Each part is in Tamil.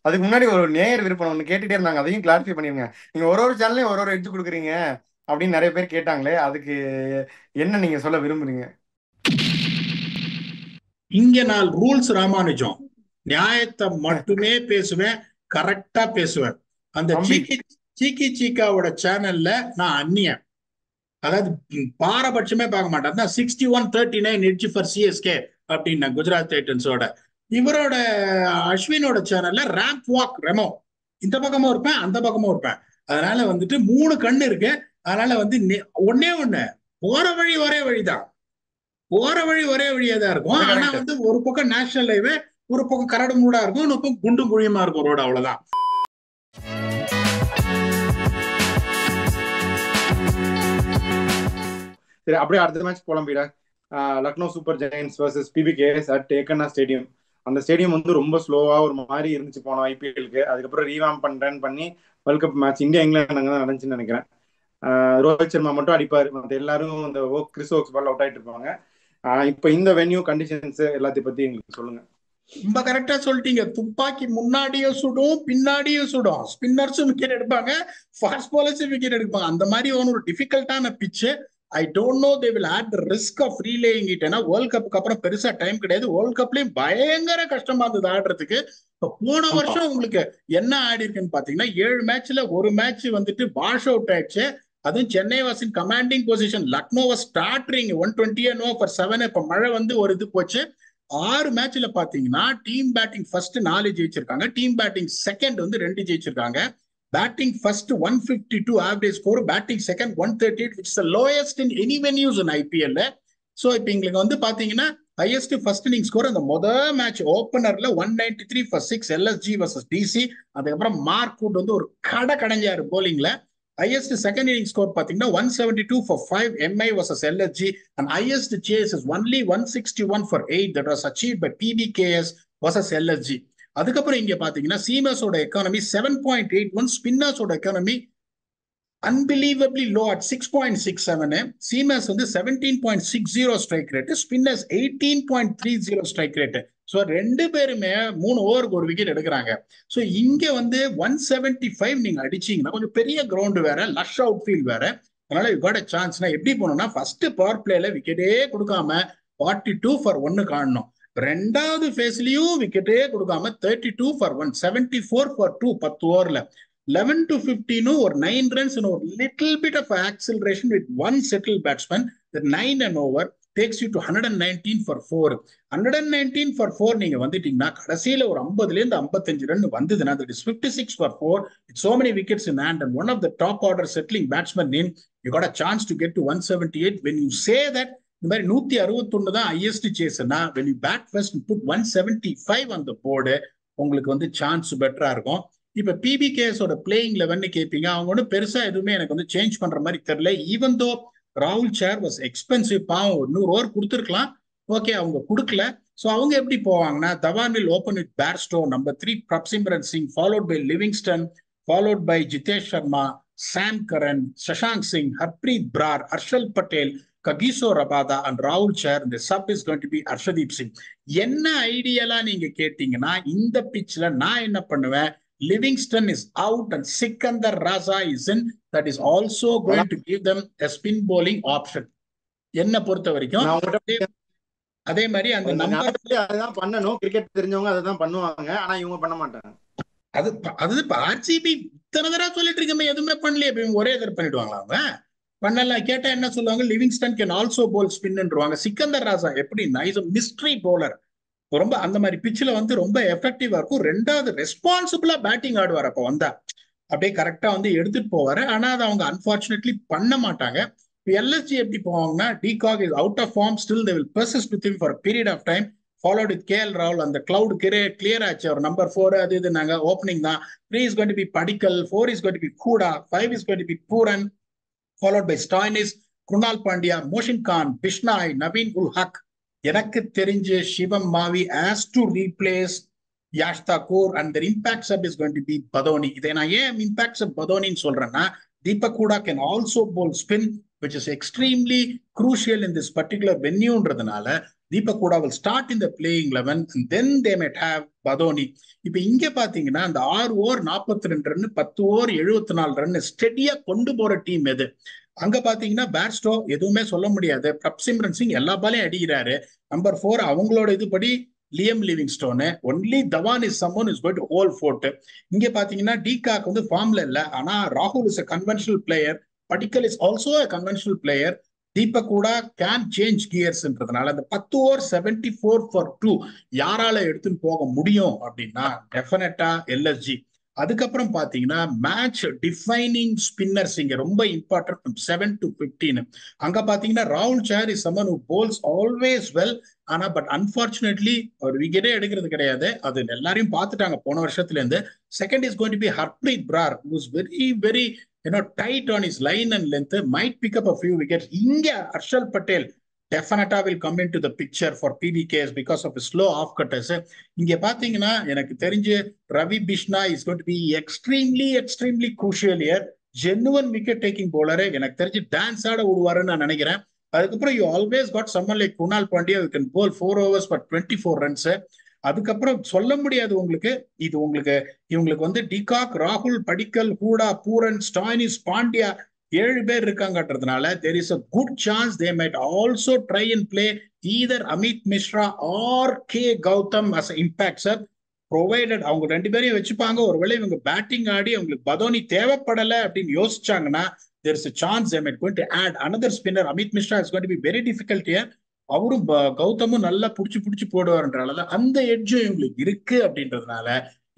அதுக்கு முன்னாடி ஒரு நேயர் விருப்பம் ஒண்ணு கேட்டுட்டே இருந்தாங்க, அதையும் கிளாரிஃபை பண்ணிருங்க. நீங்க ஒரு ஒரு சேனலையும் ஒரு ஒரு எடுத்து கொடுக்குறீங்க அப்படின்னு நிறைய பேர் கேட்டாங்களே, அதுக்கு என்ன நீங்க சொல்ல விரும்புறீங்க? இங்க நான் ரூல்ஸ் ராமானுஜம், நியாயத்தை மட்டுமே பேசுவேன், கரெக்டா பேசுவேன். அந்த தம்பி. சீக்கி சீக்கி சீக்காவோட சேனல்ல நான் அந்நியன். அதாவது பாரபட்சமே பார்க்க மாட்டேன். அதான் 61-39 எட்ஜ் ஃபார் சிஎஸ்கே அப்படின்னா குஜராத் டைட்டன்ஸோட. இவரோட அஸ்வினோட சேனல்ல ரேம்ப் வாக் ரெமோ, இந்த பக்கமும் இருப்பேன் அந்த பக்கமும் இருப்பேன். அதனால வந்துட்டு மூணு கண்ணு இருக்கு. அதனால வந்து ஒன்னே ஒண்ணு, போற வழி ஒரே வழிதான். போற வழி ஒரே வழியா தான் இருக்கும். அது ஆனா கரெக்ட். வந்து ஒரு பக்கம் நேஷனல் ஹைவே, ஒரு பக்கம் கரடு மூடா இருக்கும், இன்னொரு பக்கம் குண்டும் குழியுமா இருக்கும் ரோடு, அவ்வளவுதான். சரி, அப்படியே அடுத்த மேட்ச் போலாம் பீடா. Lucknow Super Giants versus PBKS at Ekana stadium. அந்த ஸ்டேடியம் வந்து ரொம்ப ஸ்லோவா ஒரு மாதிரி இருந்துச்சு போனோம் ஐபிஎலுக்கு. அதுக்கப்புறம் ரீவாம் பண்றேன்னு பண்ணி world cup match India England அங்கே தான் நடந்துச்சுன்னு நினைக்கிறேன். ரோஹித் சர்மா மட்டும் அடிப்பாரு, மற்ற எல்லாரும் இந்த கிறிஸ் ஓக்ஸ் பால் அவுட் ஆயிட்டு இருப்பாங்க. இப்போ இந்த வென்யூ கண்டிஷன்ஸ் எல்லாத்தையும் பத்தி எங்களுக்கு சொல்லுங்க. ரொம்ப கரெக்டா சொல்லிட்டீங்க. துப்பாக்கி முன்னாடியும் சுடும் பின்னாடியும் சுடும். ஸ்பின்னர்ஸும் விக்கெட் எடுப்பாங்க, ஃபாஸ்ட் பாலர்ஸும் விக்கெட் எடுப்பாங்க. அந்த மாதிரி ஒரு டிஃபிகல்ட்டான pitch. I don't know they will have the risk of relying it. ஏன்னா வேர்ல்ட் கப்புக்கு அப்புறம் பெருசா டைம் கிடையாது. வேர்ல்ட் கப்லயும் பயங்கர கஷ்டமா இருந்தது ஆடுறதுக்கு. இப்போ போன ஆமா. வருஷம் உங்களுக்கு என்ன ஆடி இருக்குன்னு பாத்தீங்கன்னா, 7 மேட்ச்ல ஒரு மேட்ச் வந்துட்டு வாஷ் அவுட் ஆயிடுச்சு. அதுவும் Chennai was in commanding position, Lucknow starting 120 no for 7. இப்ப மழை வந்து ஒரு இது போச்சு. 6 மேட்ச்ல பாத்தீங்கன்னா டீம் பேட்டிங் ஃபர்ஸ்ட் 4 ஜெயிச்சிருக்காங்க, டீம் பேட்டிங் செகண்ட் வந்து 2 ஜெயிச்சிருக்காங்க. Batting first 152 average score, batting second 138, which is the lowest in any venues in IPL. So இப்போ எங்களுக்கு வந்து பாத்தீங்கன்னா ஹையஸ்ட் ஃபர்ஸ்ட் இன்னிங் ஸ்கோர் அந்த முதல் மேட்ச் ஓப்பனர்ல 193 ஃபார் 6 எல்எஸ்ஜி வர்சஸ் டிசி. அதுக்கப்புறம் மார்க் வுட் வந்து ஒரு கடைஞ்சாரு போலிங்ல. highest second inning score பாத்தீங்கன்னா 172 for 5 MI versus LSG, and highest chase is only 161 for 8 that was achieved by PBKS versus LSG. அதுக்கப்புறம் இங்க பாத்தீங்கன்னா சீமர்ஸோட எக்கானமி 7.81, ஸ்பின்னர்ஸோட economy unbelievably low at 6.67. Seamers வந்து 17.60 strike rate, spinners 18.30 strike rate. So ரெண்டு பேருமே 3 ஓவருக்கு ஒரு விக்கெட் எடுக்கிறாங்க. ஸோ இங்க வந்து 175 நீங்க அடிச்சீங்கன்னா கொஞ்சம் பெரிய கிரவுண்ட் வேற, லஷ் அவுட் ஃபீல்ட் வேற. அதனால யூ காட் அ சான்ஸ்னா எப்படி போனோம்னா, ஃபர்ஸ்ட் பவர் பிளேல விக்கெட்டே கொடுக்காம 42 ஃபார் 1 காணணும். ரெண்டாவது ஃபேஸ்லயும் விக்கெட்டே கொடுக்காம 32 ஃபார் 1, 74 ஃபார் 2 10 ஓவர்ல. 11 to 15 or 9 runs and a little bit of acceleration with one settled batsman. The 9 and over takes you to 119 for 4. 119 for 4 நீங்க வந்துட்டீங்கன்னா கடைசியில ஒரு 50ல இருந்து 55 ரன் வந்ததுன்னா that is 56 for 4 with so many wickets in hand and one of the top order settling batsmen in, you got a chance to get to 178. When you say that இந்த மாதிரி 161 தான் highest சேஸ்னா, when you bat first and put 175 on the board, உங்களுக்கு வந்து சான்ஸ் பெட்டரா இருக்கும். இப்ப பிபிகேஸோட பிளேயிங் லெவன் கேட்பீங்க. அவங்க ஒன்றும் பெருசா எதுவுமே எனக்கு வந்து சேஞ்ச் பண்ற மாதிரி தெரியல. ஈவன் தோ ராகுல் சேர் வாஸ் எக்ஸ்பென்சிவ், பாவம் 100 ஓவர் கொடுத்துருக்கலாம். ஓகே, அவங்க கொடுக்கல. ஸோ அவங்க எப்படி போவாங்கன்னா, Dhawan will open with Bairstow, number 3 Prabhsimran Singh, followed by Livingstone, followed by Jitesh Sharma, Sam Curran, Shashank Singh, Harpreet Brar, Harshal Patel, Kagiso Rabada and ராகுல் சேர். இந்த sub is going to be Harshdeep Singh. என்ன ஐடியலா நீங்க கேட்டீங்கன்னா, இந்த பிட்ச்ல நான் என்ன பண்ணுவேன், Livingston is out and Sikandar Raza is in. That is also going அதான் to give them a spin bowling option. என்ன பொறுத்த வரைக்கும் நான் உங்ககிட்ட அதே மாதிரி அந்த நம்பர், அதுதான் பண்ணணும். கிரிக்கெட் தெரிஞ்சவங்க அதை தான் பண்ணுவாங்க, ஆனா இவங்க பண்ண மாட்டாங்க. அது அது இப்ப ஆர்சிபி இத்தனை தடவை சொல்லிட்டு இருக்கமே, எதுவுமே பண்ணலையே. இப்ப இவங்க ஒரே தடவை பண்ணிடுவாங்களா? அவங்க பண்ணல. கேட்டா என்ன சொல்லுவாங்க, லிவிங்ஸ்டன் கேன் ஆல்சோ போல் ஸ்பின்னுவாங்க. சிக்கந்தர் ராஜா எப்படின்னா இஸ் மிஸ்ட்ரி போலர். ரொம்ப அந்த மாதிரி பிச்சில் வந்து ரொம்ப எஃபெக்டிவா இருக்கும். ரெண்டாவது ரெஸ்பான்சிபிளா பேட்டிங் ஆடுவார். அப்ப வந்தா அப்படியே கரெக்டா வந்து எடுத்துட்டு போவாரு. ஆனா அதை அவங்க அன்பார்ச்சுனேட்லி பண்ண மாட்டாங்க. எல்எஸ்ஜி எப்படி போவாங்கன்னா, de Kock is out of form, still they will persist with him for a period of time, followed with KL Rahul. அந்த கிளவுட் கிளியர் ஆச்சு. அவர் நம்பர் 4 அது இது நாங்க ஓப்பனிங் தான். 3 is going to be Padikkal, 4 is going to be Kuda, 5 is going to be Puran, followed by Stoinis, Krunal Pandya, Moshin Khan, Bishnoi, Naveen ul Haq. எனக்கு தெரிஞ்சு சிவம் மாவி has to replace Yash Thakur and their impact sub is going to be Badoni. இதை நான் ஏன் இம்பாக்ட் சப் பதோனின்னு சொல்றேன்னா, தீபக் கூடா can also bowl spin which is extremely crucial in this particular venue. Deepak Hooda will start in the playing 11 and then they might have Badoni. இப்ப இங்க பாத்தீங்கன்னா அந்த 6 ஓவர் 42 ரன் 10 ஓவர் 74 ரன் ஸ்டெடியா கொண்டு போற டீம் எது? அங்க பாத்தீங்கன்னா பேர்ஸ்டோ எதுவுமே சொல்ல முடியாது. பிரப்சிம்ரன் சிங் எல்லா பாலையும் அடிக்கிறாரு. நம்பர் 4 அவங்களோட இதுபடி Liam Livingstone. Only Dhawan is someone is going to hold fort. இங்க பாத்தீங்கன்னா டிகாக் வந்து ஃபார்ம்ல இல்ல, ஆனா ராகுல் is a conventional player. Padikkal is also a conventional player. Deepak கூட கேன் சேஞ்ச் கியர்ஸ்ன்றதுனால அந்த 10 ஓவர் 74 for 2 யாரால எடுத்துன்னு போக முடியும் அப்படின்னா டெஃபினட்டா எல்எஸ்ஜி. அதுக்கப்புறம் பாத்தீங்கன்னா மேட்ச் டிஃபைனிங் ஸ்பின்னர்ஸ் இங்க ரொம்ப இம்பார்ட்டன்ட் 7 to 15. அங்க பாத்தீங்கன்னா ராகுல் sir is someone who bowls always well. ஆனா பட் அன்பார்ச்சுனேட்லி ஒரு விக்கெட்டே எடுக்கிறது கிடையாது. அது எல்லாரையும் பார்த்துட்டாங்க போன வருஷத்துல இருந்து. Second is going to be Harpreet Brar, who is very very tight on his line and length, might pick up a few wickets. Inga Harshal Patel definitely will come into the picture for PBKs because of his slow off cutters. இங்க பாத்தீங்கன்னா எனக்கு தெரிஞ்சு Ravi பிஷ்னா is going to be extremely crucial here. Genuine wicket taking bowler. எனக்கு தெரிஞ்சு டான்ஸ் ஆட விடுவாருன்னு நான் நினைக்கிறேன். அதுக்கப்புறம் you always got someone like Kunal Pandya who can bowl 4 overs for 24 runs. அதுக்கப்புறம் சொல்ல முடியாது உங்களுக்கு. இது இவங்களுக்கு வந்து டிகாக், ராகுல், படிக்கல், ஹூடா, பூரன், ஸ்டாயினிஸ், பாண்டியா 7 பேர் இருக்காங்கன்றதுனால there is a good chance they might also try and play either Amit Mishra or K Gautam as an impact sir. provided அவங்க 2 பேரையும் வச்சுப்பாங்க. ஒருவேளை இவங்க பேட்டிங் ஆடி அவங்களுக்கு பதோனி தேவைப்படலை அப்படின்னு யோசிச்சாங்கன்னா there is a chance they might going to add another spinner. Amit Mishra is going to be very difficult here. அவரும் கௌதமும் நல்லா புடிச்சு போடுவாருன்றனால அந்த எட்ஜும் இவங்களுக்கு இருக்கு அப்படின்றதுனால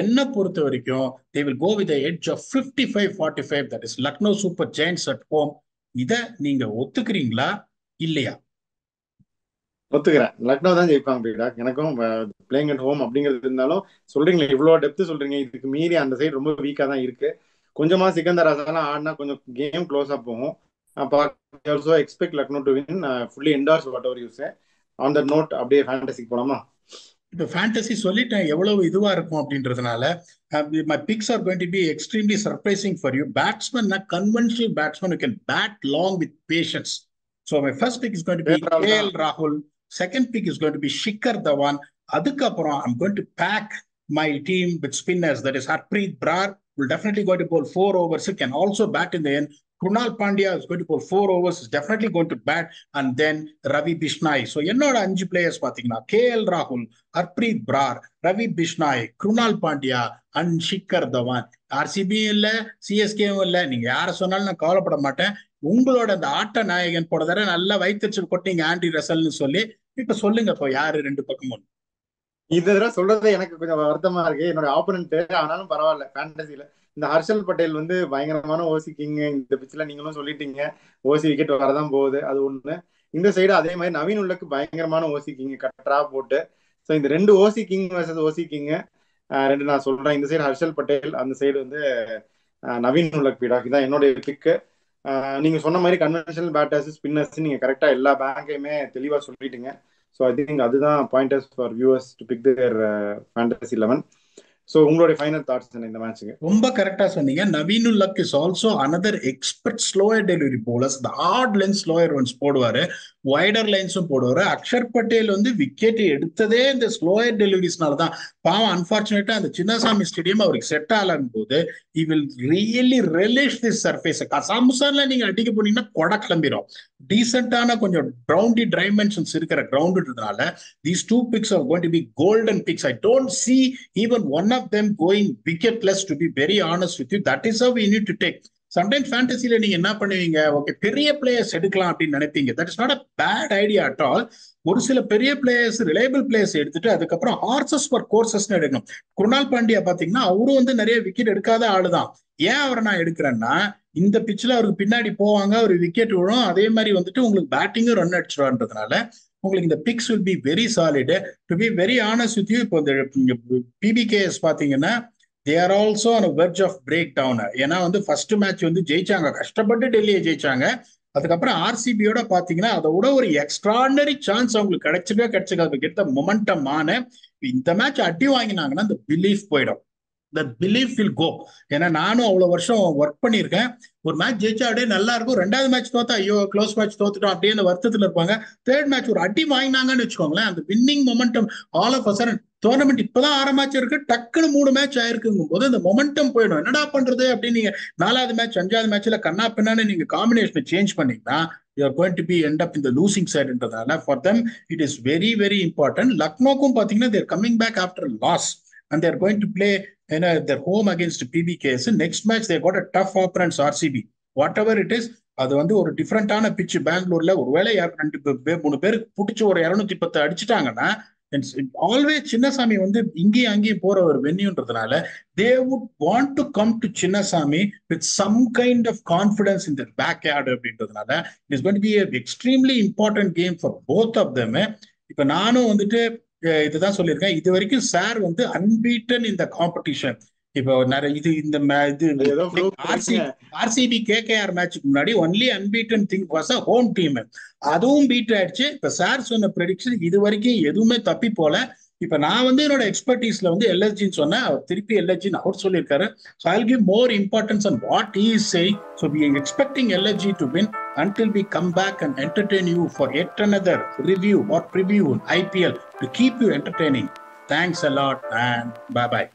என்ன பொறுத்த வரைக்கும் they will go with the edge of 55-45. that is Lucknow Super Giants at home. இத நீங்க ஒத்துக்கிறீங்களா இல்லையா? ஒத்துக்கிறேன். லக்னோ தான் ஜெயிப்பாங்க. எனக்கும் பிளேயிங் அட் ஹோம் அப்படிங்கிறது இருந்தாலும் சொல்றீங்களா இவ்வளவு டெப்த் சொல்றீங்க. இதுக்கு மீறி அந்த சைடு ரொம்ப வீக்கா தான் இருக்கு. கொஞ்சமா சிக்கந்தர் ராசாலாம் ஆடினா கொஞ்சம் கேம் க்ளோஸா போகும். also expect Lucknow to win. Fully endorse whatever you say. On that note, அப்படியே ஃபேண்டசிக்கு போலாமா? இப்போ ஃபேண்டசி சொல்லிட்டேன் எவ்வளவு இதுவா இருக்கும் அப்படின்றதுனால my picks are going to be extremely surprising for you. Batsman, conventional batsman who can bat long with patience. So my first pick is going to be KL Rahul. Second pick is going to be Shikhar Dhawan. அதுக்கப்புறம் I'm going to pack my team with spinners. That is Harpreet Brar will definitely going to bowl 4 overs. He can also bat in the end. Krunal Pandya is going to bowl 4 overs, is definitely going to bat, and then Ravi Bishnoi. So என்னோட 5 players பாத்தீங்கன்னா KL Rahul, Harpreet Brar, Ravi Bishnoi, Krunal Pandya and Shikhar Dhawan. RCB இல்ல, CSK இல்ல, நீங்க யார சொன்னாலும் நான் கவலைப்பட மாட்டேன். உங்களோட அந்த ஆட்ட நாயகன் போட தர நல்லா வைத்தறிச்சல் கொட்டிங்க ஆண்டி ரசல்னு சொல்லி இப்ப சொல்லுங்க இப்போ யாரு 2 பக்கமும். இந்த தடவை சொல்றது எனக்கு கொஞ்சம் வருத்தமா இருக்கு. என்னோட ஆப்போனன்ட் ஆனாலும் பரவாயில்ல. ஃபேண்டசில இந்த ஹர்ஷல் பட்டேல் வந்து பயங்கரமான ஓசி கிங். இந்த பிச்சில் நீங்களும் சொல்லிட்டீங்க ஓசி விக்கெட் வரதான் போகுது, அது ஒண்ணு. இந்த சைடு அதே மாதிரி நவீன் உள்ளக்கு பயங்கரமான ஓசி கிங் கட்டரா போட்டு. ஸோ இந்த 2 ஓசி கிங் வர்சஸ் ஓசி கிங் 2 நான் சொல்றேன். இந்த சைடு ஹர்ஷல் பட்டேல், அந்த சைடு வந்து நவீன் உள்ளக் பீடா. இதான் என்னுடைய பிக்கு. நீங்க சொன்ன மாதிரி கன்வென்ஷனல் பேட்டர்ஸ், ஸ்பின்னர்ஸ் நீங்க கரெக்டா எல்லா பேங்கையுமே தெளிவா சொல்லிட்டீங்க. ஸோ ஐ திங்க் அதுதான் pointers for viewers to pick their fantasy 11. So உங்களுடைய ஃபைனல் தாட்ஸ் இந்த மேட்சுக்கு? ரொம்ப கரெக்டா சொன்னீங்க. Naveen-ul-Haq is also another expert slower delivery bowlers. இந்த ஹார்ட் லைன்ஸ் ஸ்லோயர் ஒன்ஸ் போடுவாரு, வைடர் லைன்ஸும் போடுவாரு. அக்ஷர் பட்டேல் வந்து விக்கெட் எடுத்ததே இந்த ஸ்லோயர் டெலிவரிஸ்னால தான். பாவம் அன்பார்ச்சுனேட்டா அந்த சின்னசாமி ஸ்டேடியம் அவருக்கு செட் ஆகும் போது he will really relish this surface. கசாமுசான்ல நீங்க அடிக்க போனீங்கன்னா கொடை கிளம்பிடும். டீசென்டான கொஞ்சம் கிரவுண்டி டைமென்ஷன்ஸ் இருக்கிற கிரவுண்டுன்றதுனால these 2 picks are going to be golden picks. I don't see even one of them going wicketless, to be very honest with you. That is how we need to take. Sometimes fantasyல நீங்க என்ன பண்ணுவீங்க, ஓகே பெரிய பிளேயர்ஸ் எடுக்கலாம் அப்படின்னு நினைப்பீங்க. That is not a bad idea at all. ஒரு சில பெரிய பிளேயர்ஸ், ரிலையபிள் பிளேயர்ஸ் எடுத்துட்டு அதுக்கப்புறம் ஹார்சஸ் ஃபார் கோர்சஸ் எடுக்கணும். குருணால் பாண்டியா பாத்தீங்கன்னா அவரும் வந்து நிறைய விக்கெட் எடுக்காத ஆளுதான். ஏன் அவரை நான் எடுக்கிறேன்னா இந்த பிச்சில் அவருக்கு பின்னாடி போவாங்க, ஒரு விக்கெட் விழும், அதே மாதிரி வந்துட்டு உங்களுக்கு பேட்டிங்கும் ரன் அடிச்சிருவான்றதுனால உங்களுக்கு இந்த picks will be very solid. To be very honest with you, இப்போ இந்த பிபிகேஎஸ் பாத்தீங்கன்னா they are also on a verge of breakdown. ஏன்னா வந்து ஃபர்ஸ்ட் மேட்ச் வந்து ஜெயிச்சாங்க, கஷ்டப்பட்டு டெல்லியை ஜெயிச்சாங்க. அதுக்கப்புறம் ஆர்சிபியோட பாத்தீங்கன்னா அதை விட ஒரு எக்ஸ்ட்ராடனரி சான்ஸ் அவங்களுக்கு கிடைச்சிருக்க கிடைச்சிருக்காது. கெட்ட மொமெண்டம் ஆன இந்த மேட்ச் அடி வாங்கினாங்கன்னா இந்த பிலீஃப் போயிடும். the belief will go. ஏன்னா நானும் அவ்வளவு வருஷம் ஒர்க் பண்ணியிருக்கேன். ஒரு மேட்ச் ஜெயிச்சா அப்படியே நல்லா இருக்கும், ரெண்டாவது மேட்ச் தோத்தா ஐயோ க்ளோஸ் மேட்ச் தோத்துட்டோம் அப்படியே அந்த வருத்தத்துல இருப்பாங்க. தேர்ட் மேட்ச் ஒரு அடி வாங்கினாங்கன்னு வச்சுக்கோங்களேன், அந்த winning momentum all of a sudden, tournament இப்பதான் 6 மேட்ச் இருக்கு, டக்குன்னு 3 மேட்ச் ஆயிருக்குங்கும் போது அந்த மொமெண்டம் போயிடும். என்னடா பண்றது அப்படின்னு நீங்க 4வது மேட்ச் 5வது மேட்ச்ல கண்ணா பின்னான்னு நீங்க காம்பினேஷனை சேஞ்ச் பண்ணீங்கன்னா you are going to be end up in the losing side. For them it is very very important. Lucknowக்கும் பாத்தீங்கன்னா they are coming back after a loss and they are going to play their home against PBKS. Next match they got a tough opponents RCB. Whatever it is, அது வந்து ஒரு டிஃப்ரெண்டான பிட்ச். பெங்களூர்ல ஒருவேளை 2-3 பேருக்கு பிடிச்சி ஒரு 210 அடிச்சுட்டாங்கன்னா ஆல்வேஸ் சின்னசாமி வந்து இங்கேயும் அங்கேயும் போற ஒரு வென்யூன்றதுனால they would want to come to Chinnasamy with some kind of confidence in their backyard அப்படின்றதுனால it is going to be an extremely important game for both of them. இப்ப நானும் வந்துட்டு இதுதான் சொல்லியிருக்கேன், இது வரைக்கும் சார் வந்து அன்பீட்டன் இந்த காம்படிஷன். இப்போ நிறைய இது ஆர்சிபி கேகேஆர் மேட்சுக்கு முன்னாடி only unbeaten thing was a home team, அதுவும் பீட் ஆயிடுச்சு. இப்ப சார் சொன்ன ப்ரெடிக்ஷன் இது வரைக்கும் எதுவுமே தப்பி போல. இப்ப நான் வந்து என்னோட எக்ஸ்பர்டீஸ்ல வந்து எல்எஸ்ஜின்னு சொன்னேன், அவர் திருப்பி எல்எஸ்ஜின்னு அவர் சொல்லியிருக்காரு. So I'll give more importance on what he is saying. So we are expecting LSG to win until we come back and entertain you for yet another review or preview on IPL to keep you entertaining. Thanks a lot and bye bye.